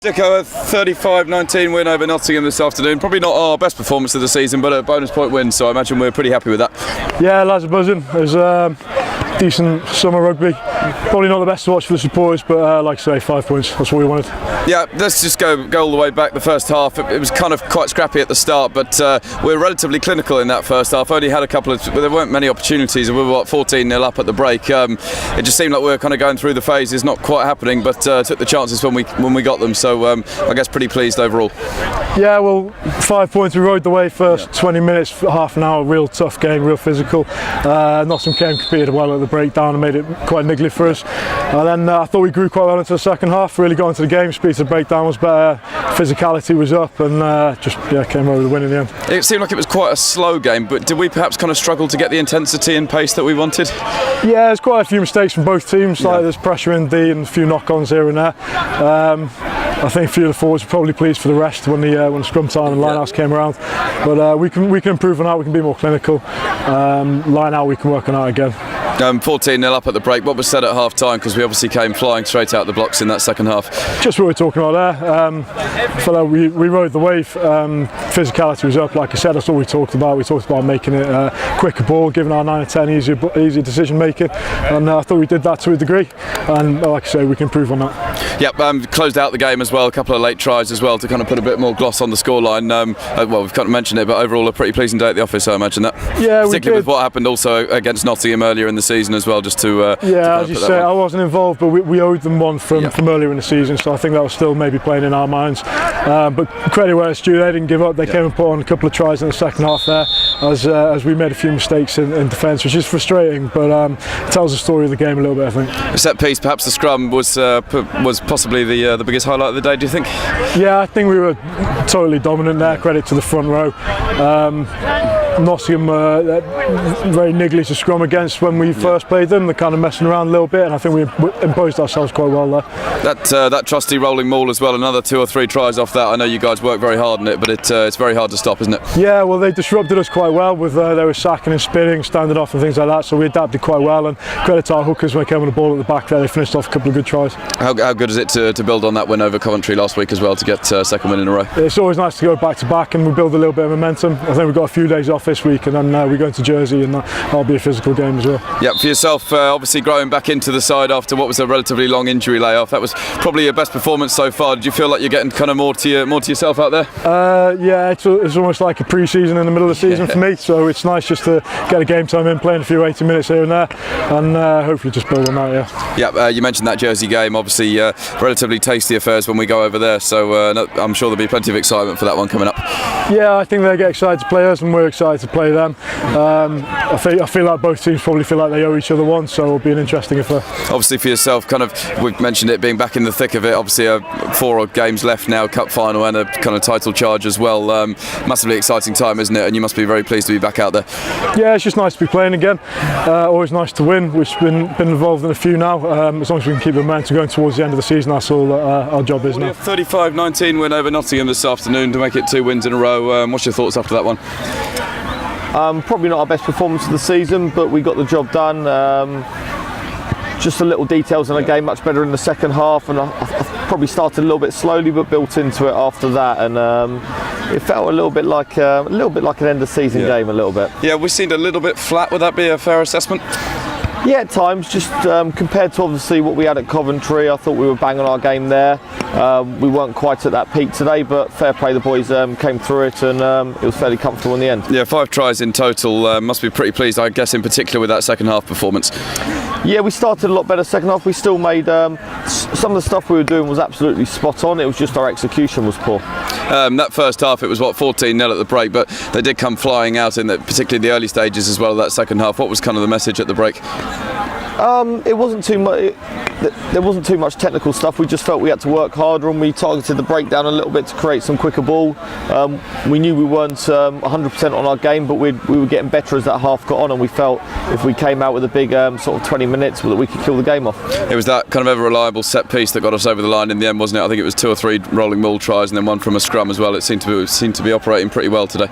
Dicko, a 35-19 win over Nottingham this afternoon. Probably not our best performance of the season, but a bonus point win, so I imagine we're pretty happy with that. Yeah, lads are buzzing. It was decent summer rugby. Probably not the best to watch for the supporters, but like I say, 5 points, that's what we wanted. Yeah, let's just go all the way back. The first half, it was kind of quite scrappy at the start, but we were relatively clinical in that first half. Only had a couple of, there weren't many opportunities, and we were 14-0 up at the break. It just seemed like we were kind of going through the phases, not quite happening, but took the chances when we got them. So I guess pretty pleased overall. Yeah, well, 5 points. We rode the way first 20 minutes, half an hour, real tough game, real physical. Nottingham came, competed well at the breakdown and made it quite niggly for us. And then I thought we grew quite well into the second half, really got into the game, speed to the breakdown was better, physicality was up, and just came over the win in the end. It seemed like it was quite a slow game, but did we perhaps kind of struggle to get the intensity and pace that we wanted? Yeah, there's quite a few mistakes from both teams, like there's pressure in D and a few knock-ons here and there. I think a few of the forwards were probably pleased for the rest when the scrum time and line-outs came around. But we can improve on that, we can be more clinical. Line-out, we can work on that again. 14-0 up at the break. What was said at half-time? Because we obviously came flying straight out the blocks in that second half. Just what we were talking about there. I felt like we rode the wave. Physicality was up, like I said, that's what we talked about. We talked about making it a quicker ball, giving our 9 and 10 easier decision making. And I thought we did that to a degree. And like I say, we can improve on that. Yep, closed out the game as well. A couple of late tries as well to kind of put a bit more gloss on the scoreline. Well, we've kind of mentioned it, but overall a pretty pleasing day at the office, I imagine that. Yeah, particularly with what happened also against Nottingham earlier in the season as well, just to as you say, I wasn't involved, but we owed them one from earlier in the season, so I think that was still maybe playing in our minds. But credit where it's due, they didn't give up. They came and put on a couple of tries in the second half there, as we made a few mistakes in defence, which is frustrating, but it tells the story of the game a little bit, I think. The set piece, perhaps the scrum was possibly the biggest highlight of the day, do you think? Yeah, I think we were totally dominant there. Credit to the front row. Nottingham very niggly to scrum against when we first played them. They're kind of messing around a little bit, and I think we imposed ourselves quite well there. That trusty rolling maul as well, another 2 or 3 tries off that. I know you guys work very hard on it, but it's very hard to stop, isn't it? Yeah, well, they disrupted us quite well with they were sacking and spinning, standing off and things like that, so we adapted quite well, and credit to our hookers when they came on the ball at the back there. They finished off a couple of good tries. How good is it to build on that win over Coventry last week as well, to get second win in a row? It's always nice to go back to back and we build a little bit of momentum. I think we've got a few days off this week, and then we go into Jersey, and that'll be a physical game as well. Yeah, for yourself, obviously growing back into the side after what was a relatively long injury layoff, that was probably your best performance so far. Did you feel like you're getting kind of more to yourself out there? Yeah, it's almost like a pre-season in the middle of the season for me, so it's nice just to get a game time in, playing a few 80 minutes here and there, and hopefully just build on that. Yeah, you mentioned that Jersey game, obviously relatively tasty affairs when we go over there, so I'm sure there'll be plenty of excitement for that one coming up. Yeah, I think they get excited to play us, and we're excited to play them. I feel like both teams probably feel like they owe each other one, so it'll be an interesting affair. Obviously for yourself, kind of, we've mentioned it being back in the thick of it, obviously 4 odd games left now, cup final and a kind of title charge as well. Massively exciting time, isn't it? And you must be very pleased to be back out there. Yeah, it's just nice to be playing again. Always nice to win. We've been involved in a few now. As long as we can keep the momentum going towards the end of the season, that's all our job is now. 35-19 win over Nottingham this afternoon to make it 2 wins in a row. What's your thoughts after that one? Probably not our best performance of the season, but we got the job done. Just the little details in the game, much better in the second half, and I probably started a little bit slowly, but built into it after that, and it felt a little bit like an end of season game, a little bit. Yeah, we seemed a little bit flat. Would that be a fair assessment? Yeah, at times, just compared to obviously what we had at Coventry, I thought we were bang on our game there. We weren't quite at that peak today, but fair play, the boys came through it, and it was fairly comfortable in the end. Yeah, 5 tries in total. Must be pretty pleased, I guess, in particular with that second half performance. Yeah, we started a lot better second half. We still made some of the stuff we were doing was absolutely spot on. It was just our execution was poor. That first half, it was 14-0 at the break, but they did come flying out in particularly the early stages as well of that second half. What was kind of the message at the break? It wasn't too much. There wasn't too much technical stuff. We just felt we had to work harder, and we targeted the breakdown a little bit to create some quicker ball. We knew we weren't 100% on our game, but we were getting better as that half got on, and we felt if we came out with a big sort of 20 minutes, that we could kill the game off. It was that kind of ever-reliable set piece that got us over the line in the end, wasn't it? I think it was 2 or 3 rolling maul tries, and then one from a scrum as well. It seemed to be operating pretty well today.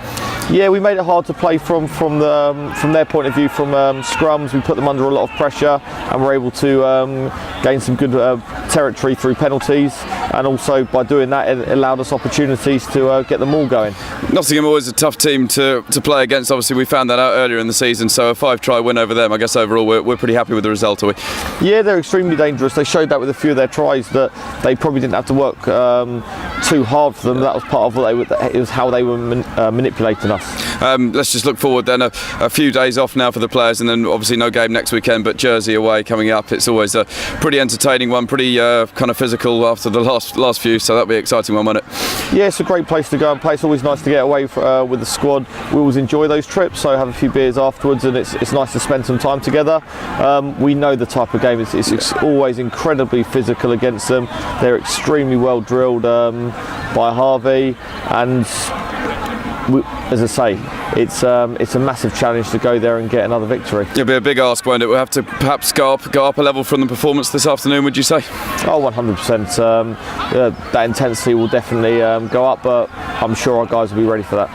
Yeah, we made it hard to play from their point of view, from scrums. We put them under a lot of pressure, and were able to gained some good territory through penalties, and also by doing that it allowed us opportunities to get them all going. Nottingham always a tough team to play against. Obviously we found that out earlier in the season, so a 5-try win over them. I guess overall we're pretty happy with the result, are we? Yeah, they're extremely dangerous. They showed that with a few of their tries, that they probably didn't have to work too hard for them. That was part of what it was how they were manipulating us. Let's just look forward then. A few days off now for the players, and then obviously no game next weekend, but Jersey away coming up. It's always a pretty entertaining one, pretty kind of physical after the last few, so that'll be an exciting one, won't it? Yeah, it's a great place to go and play. It's always nice to get away with the squad. We always enjoy those trips, so have a few beers afterwards, and it's nice to spend some time together. We know the type of game. It's always incredibly physical against them. They're extremely well drilled by Harvey, and as I say, it's a massive challenge to go there and get another victory. It'll be a big ask, won't it? We'll have to perhaps go up a level from the performance this afternoon, would you say? Oh, 100%. That intensity will definitely go up, but I'm sure our guys will be ready for that.